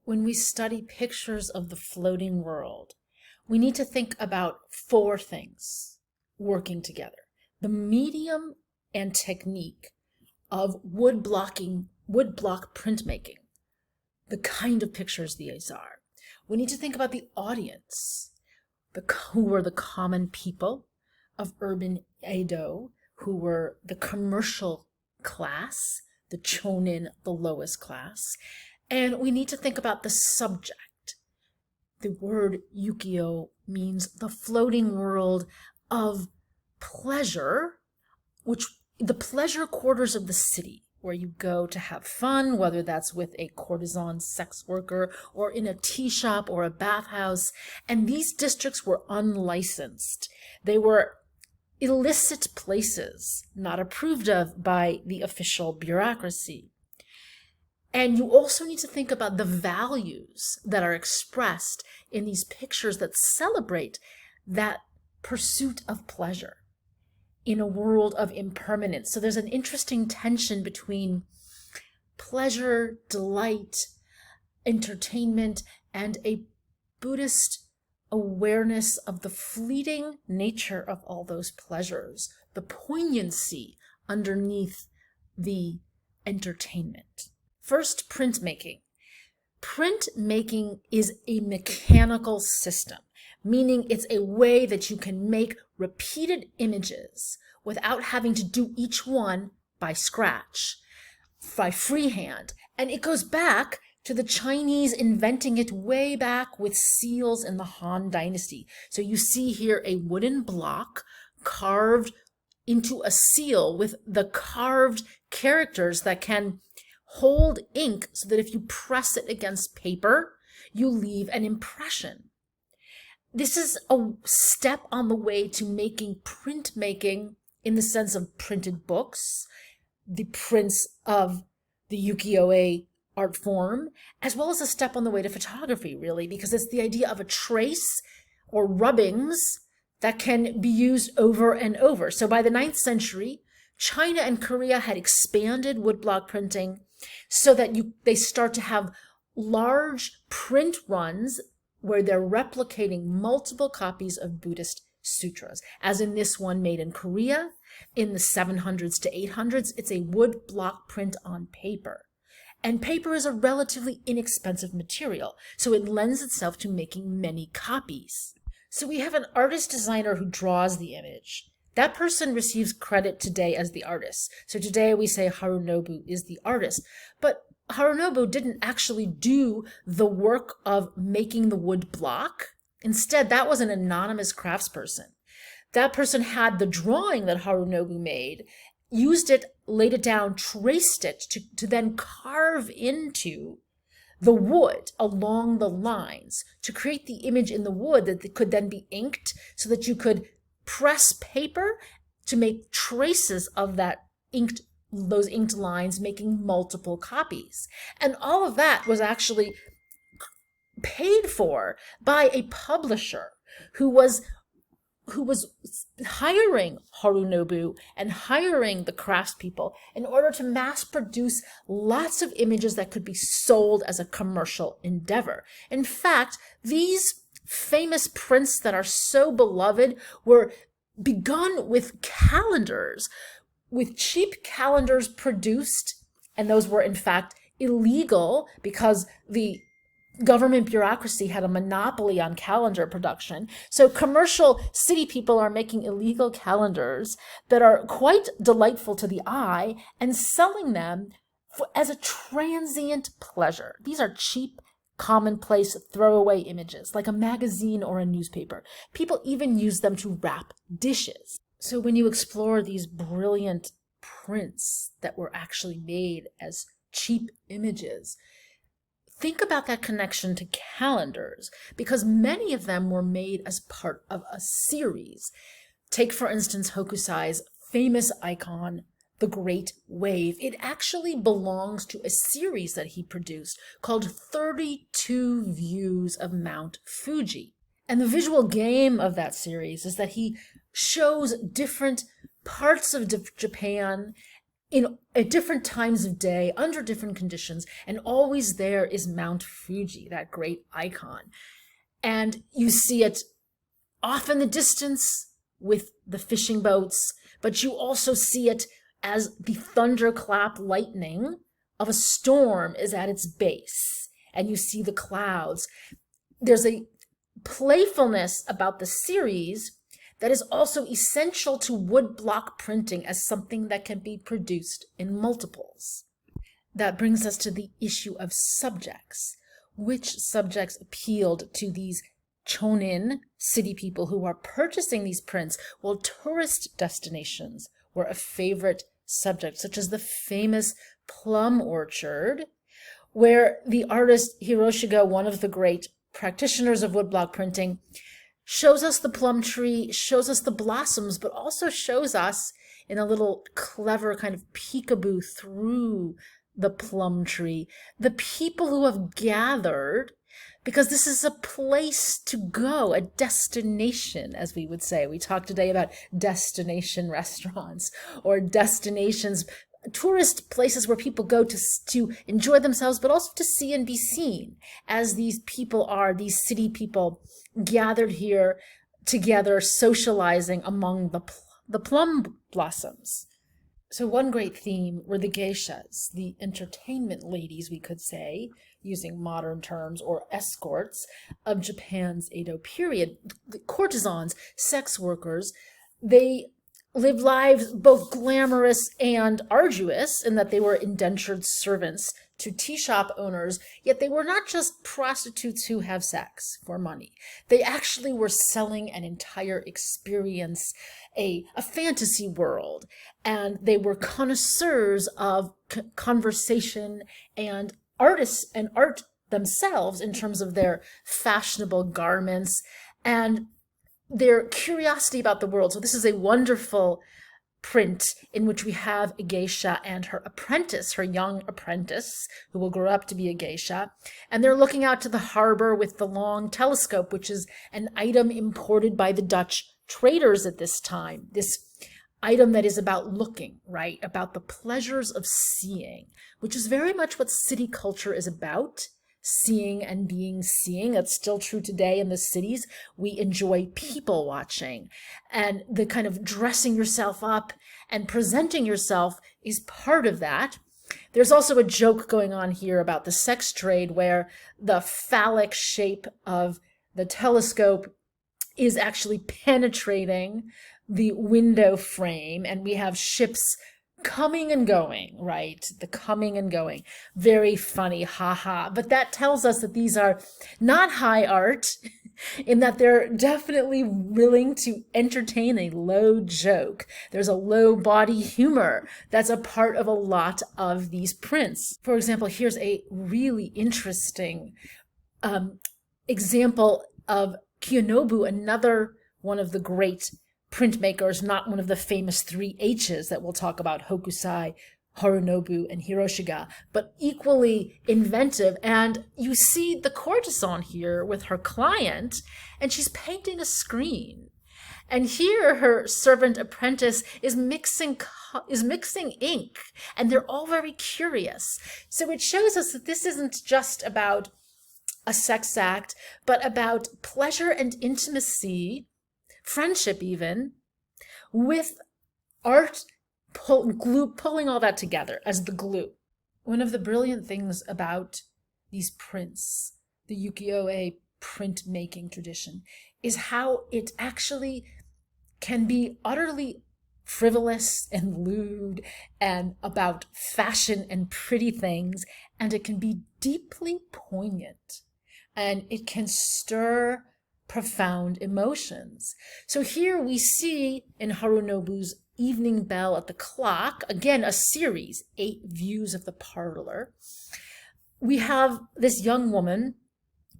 When we study pictures of the floating world, we need to think about four things working together. The medium and technique of woodblock printmaking, the kind of pictures these are. We need to think about the audience, who were the common people of urban Edo, who were the commercial class, the chonin, the lowest class. And we need to think about the subject. The word Ukiyo means the floating world of pleasure, which the pleasure quarters of the city, where you go to have fun, whether that's with a courtesan sex worker or in a tea shop or a bathhouse. And these districts were unlicensed. They were illicit places, not approved of by the official bureaucracy. And you also need to think about the values that are expressed in these pictures that celebrate that pursuit of pleasure in a world of impermanence. So there's an interesting tension between pleasure, delight, entertainment, and a Buddhist awareness of the fleeting nature of all those pleasures, the poignancy underneath the entertainment. First, printmaking. Printmaking is a mechanical system, meaning it's a way that you can make repeated images without having to do each one by scratch, by freehand. And it goes back to the Chinese inventing it way back with seals in the Han Dynasty. So you see here a wooden block carved into a seal with the carved characters that can hold ink so that if you press it against paper, you leave an impression. This is a step on the way to making printmaking in the sense of printed books, the prints of the ukiyo-e art form, as well as a step on the way to photography, really, because it's the idea of a trace or rubbings that can be used over and over. So by the 9th century, China and Korea had expanded woodblock printing so that they start to have large print runs where they're replicating multiple copies of Buddhist sutras, as in this one made in Korea in the 700s to 800s. It's a wood block print on paper. And paper is a relatively inexpensive material, so it lends itself to making many copies. So we have an artist designer who draws the image. That person receives credit today as the artist. So today we say Harunobu is the artist. But Harunobu didn't actually do the work of making the wood block. Instead, that was an anonymous craftsperson. That person had the drawing that Harunobu made, used it, laid it down, traced it to then carve into the wood along the lines to create the image in the wood that could then be inked so that you could press paper to make traces of those inked lines, making multiple copies. And all of that was actually paid for by a publisher who was hiring Harunobu and hiring the craftspeople in order to mass produce lots of images that could be sold as a commercial endeavor. In fact, these famous prints that are so beloved were begun with calendars, with cheap calendars produced, and those were in fact illegal because the government bureaucracy had a monopoly on calendar production. So commercial city people are making illegal calendars that are quite delightful to the eye and selling them as a transient pleasure. These are cheap, commonplace throwaway images, like a magazine or a newspaper. People even use them to wrap dishes. So when you explore these brilliant prints that were actually made as cheap images, think about that connection to calendars, because many of them were made as part of a series. Take, for instance, Hokusai's famous icon, the Great Wave. It actually belongs to a series that he produced called 32 Views of Mount Fuji. And the visual game of that series is that he shows different parts of Japan at different times of day, under different conditions, and always there is Mount Fuji, that great icon. And you see it off in the distance with the fishing boats, but you also see it as the thunderclap lightning of a storm is at its base, and you see the clouds. There's a playfulness about the series that is also essential to woodblock printing as something that can be produced in multiples. That brings us to the issue of subjects. Which subjects appealed to these chonin city people who are purchasing these prints, while tourist destinations were a favorite subject, such as the famous plum orchard, where the artist Hiroshiga, one of the great practitioners of woodblock printing, shows us the plum tree, shows us the blossoms, but also shows us in a little clever kind of peekaboo through the plum tree, the people who have gathered, because this is a place to go, a destination, as we would say. We talked today about destination restaurants or destinations, tourist places where people go to enjoy themselves, but also to see and be seen, as these people are, these city people gathered here together, socializing among the plum blossoms. So one great theme were the geishas, the entertainment ladies, we could say, using modern terms, or escorts of Japan's Edo period. The courtesans, sex workers, they lived lives both glamorous and arduous in that they were indentured servants to tea shop owners, yet they were not just prostitutes who have sex for money. They actually were selling an entire experience, a fantasy world, and they were connoisseurs of conversation and artists and art themselves in terms of their fashionable garments and their curiosity about the world. So this is a wonderful print in which we have a geisha and her apprentice, her young apprentice, who will grow up to be a geisha. And they're looking out to the harbor with the long telescope, which is an item imported by the Dutch traders at this time. This item that is about looking, right? About the pleasures of seeing, which is very much what city culture is about. Seeing and being seeing. That's still true today in the cities. We enjoy people watching, and the kind of dressing yourself up and presenting yourself is part of that. There's also a joke going on here about the sex trade, where the phallic shape of the telescope is actually penetrating the window frame, and we have ships coming and going, right? The coming and going. Very funny, haha. But that tells us that these are not high art, in that they're definitely willing to entertain a low joke. There's a low body humor that's a part of a lot of these prints. For example, here's a really interesting example of Kiyonobu, another one of the great printmakers, not one of the famous 3 H's that we'll talk about, Hokusai, Harunobu, and Hiroshiga, but equally inventive. And you see the courtesan here with her client, and she's painting a screen. And here her servant apprentice is mixing ink, and they're all very curious. So it shows us that this isn't just about a sex act, but about pleasure and intimacy, friendship even, with art pulling all that together as the glue. One of the brilliant things about these prints, the Ukiyo printmaking tradition, is how it actually can be utterly frivolous and lewd and about fashion and pretty things, and it can be deeply poignant, and it can stir profound emotions. So here we see in Harunobu's Evening Bell at the Clock, again a series, 8 views of the parlor, we have this young woman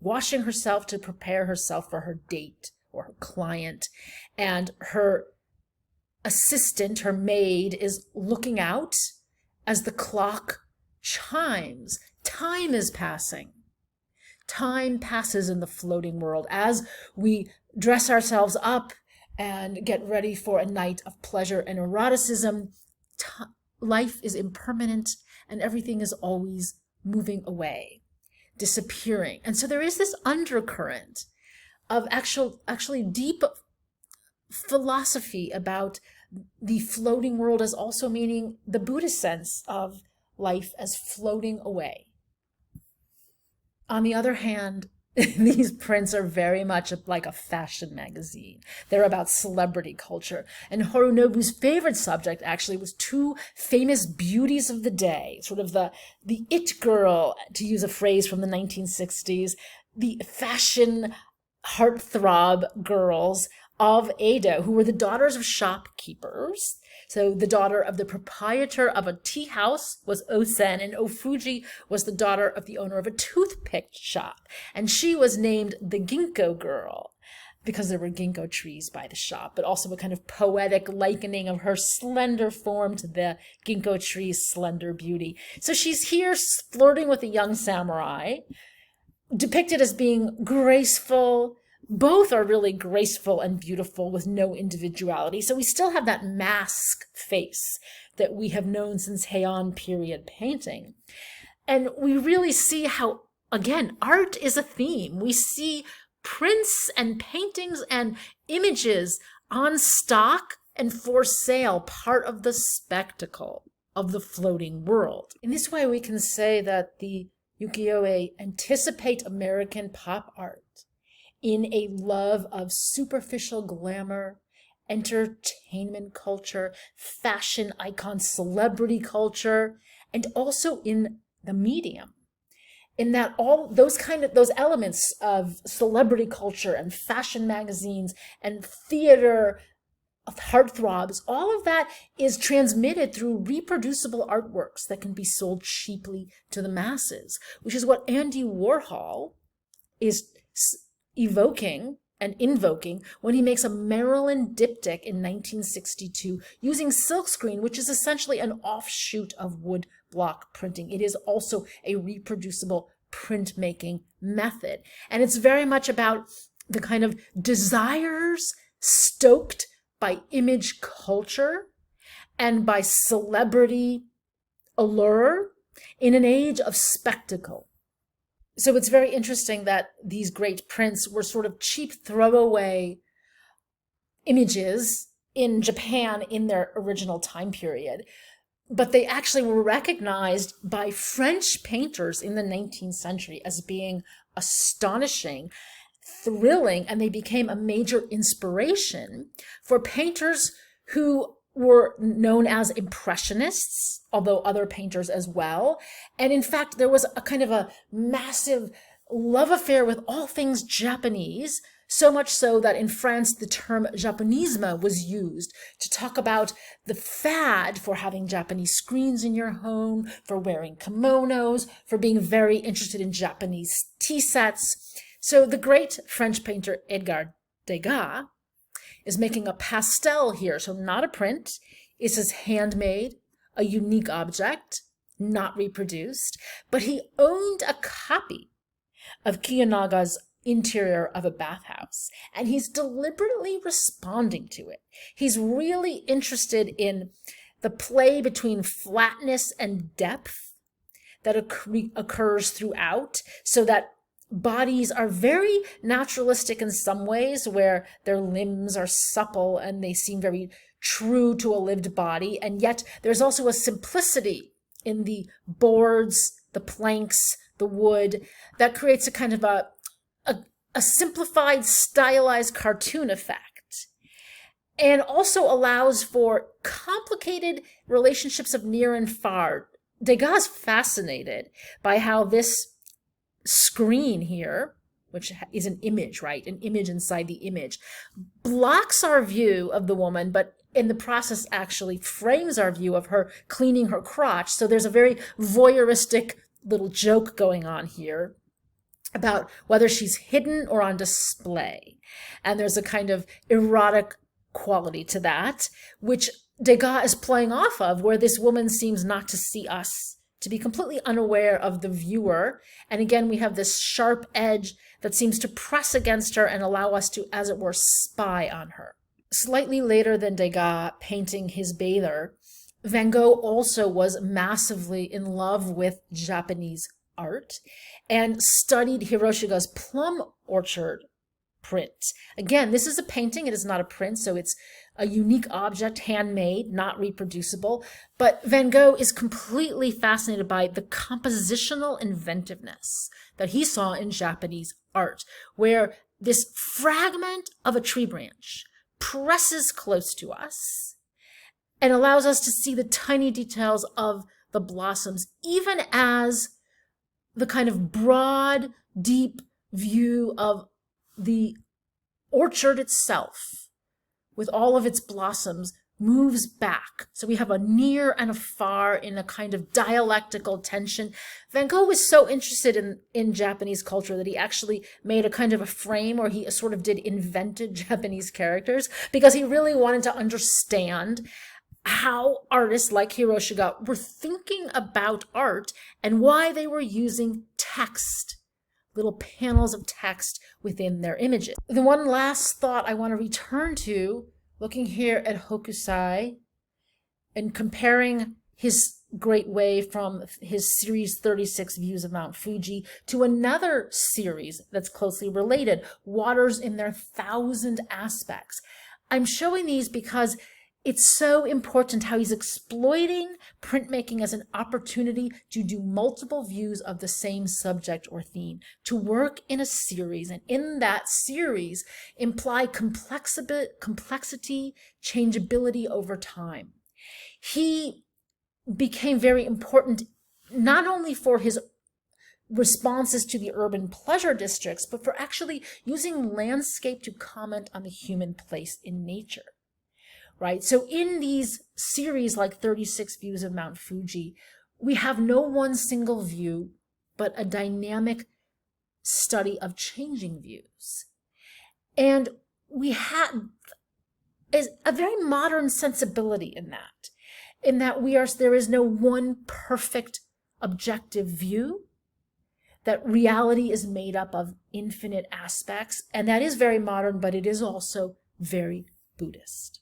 washing herself to prepare herself for her date or her client, and her assistant, her maid, is looking out as the clock chimes. Time is passing. Time passes in the floating world as we dress ourselves up and get ready for a night of pleasure and eroticism. life is impermanent and everything is always moving away, disappearing. And so there is this undercurrent of actually deep philosophy about the floating world as also meaning the Buddhist sense of life as floating away. On the other hand, these prints are very much like a fashion magazine. They're about celebrity culture. And Harunobu's favorite subject actually was two famous beauties of the day, sort of the it girl, to use a phrase from the 1960s, the fashion heartthrob girls of Edo, who were the daughters of shopkeepers. So the daughter of the proprietor of a tea house was Osen, and Ofuji was the daughter of the owner of a toothpick shop. And she was named the Ginkgo girl because there were ginkgo trees by the shop, but also a kind of poetic likening of her slender form to the ginkgo tree's slender beauty. So she's here flirting with a young samurai, depicted as being graceful. Both are really graceful and beautiful with no individuality. So we still have that mask face that we have known since Heian period painting. And we really see how, again, art is a theme. We see prints and paintings and images on stock and for sale, part of the spectacle of the floating world. In this way, we can say that the ukiyo-e anticipate American pop art in a love of superficial glamour, entertainment culture, fashion icon, celebrity culture, and also in the medium. In that all those elements of celebrity culture and fashion magazines and theater heartthrobs, all of that is transmitted through reproducible artworks that can be sold cheaply to the masses, which is what Andy Warhol is evoking and invoking when he makes a Maryland diptych in 1962 using silkscreen, which is essentially an offshoot of wood block printing. It is also a reproducible printmaking method. And it's very much about the kind of desires stoked by image culture and by celebrity allure in an age of spectacle. So it's very interesting that these great prints were sort of cheap throwaway images in Japan in their original time period, but they actually were recognized by French painters in the 19th century as being astonishing, thrilling, and they became a major inspiration for painters who were known as Impressionists, although other painters as well. And in fact, there was a kind of a massive love affair with all things Japanese, so much so that in France, the term Japonisme was used to talk about the fad for having Japanese screens in your home, for wearing kimonos, for being very interested in Japanese tea sets. So the great French painter Edgar Degas is making a pastel here, so not a print. It says handmade, a unique object, not reproduced, but he owned a copy of Kiyonaga's interior of a bathhouse, and he's deliberately responding to it. He's really interested in the play between flatness and depth that occurs throughout, so that bodies are very naturalistic in some ways, where their limbs are supple and they seem very true to a lived body. And yet there's also a simplicity in the boards, the planks, the wood, that creates a kind of a simplified, stylized cartoon effect. And also allows for complicated relationships of near and far. Degas is fascinated by how this screen here, which is an image, right? An image inside the image, blocks our view of the woman, but in the process actually frames our view of her cleaning her crotch. So there's a very voyeuristic little joke going on here about whether she's hidden or on display. And there's a kind of erotic quality to that, which Degas is playing off of, where this woman seems not to see us, to be completely unaware of the viewer. And again, we have this sharp edge that seems to press against her and allow us to, as it were, spy on her. Slightly later than Degas painting his bather, Van Gogh also was massively in love with Japanese art and studied Hiroshiga's plum orchard print. Again, this is a painting, it is not a print, so it's a unique object, handmade, not reproducible. But Van Gogh is completely fascinated by the compositional inventiveness that he saw in Japanese art, where this fragment of a tree branch presses close to us and allows us to see the tiny details of the blossoms, even as the kind of broad, deep view of the orchard itself, with all of its blossoms, moves back. So we have a near and a far in a kind of dialectical tension. Van Gogh was so interested in Japanese culture that he actually made a kind of a frame where he sort of did invented Japanese characters, because he really wanted to understand how artists like Hiroshiga were thinking about art and why they were using text, little panels of text within their images. The one last thought I want to return to, looking here at Hokusai and comparing his great way from his series 36 Views of Mount Fuji to another series that's closely related, Waters in Their Thousand Aspects. I'm showing these because it's so important how he's exploiting printmaking as an opportunity to do multiple views of the same subject or theme, to work in a series, and in that series imply complexity, changeability over time. He became very important not only for his responses to the urban pleasure districts, but for actually using landscape to comment on the human place in nature. Right? So in these series like 36 Views of Mount Fuji, we have no one single view, but a dynamic study of changing views. And we have a very modern sensibility in that there is no one perfect objective view, that reality is made up of infinite aspects, and that is very modern, but it is also very Buddhist.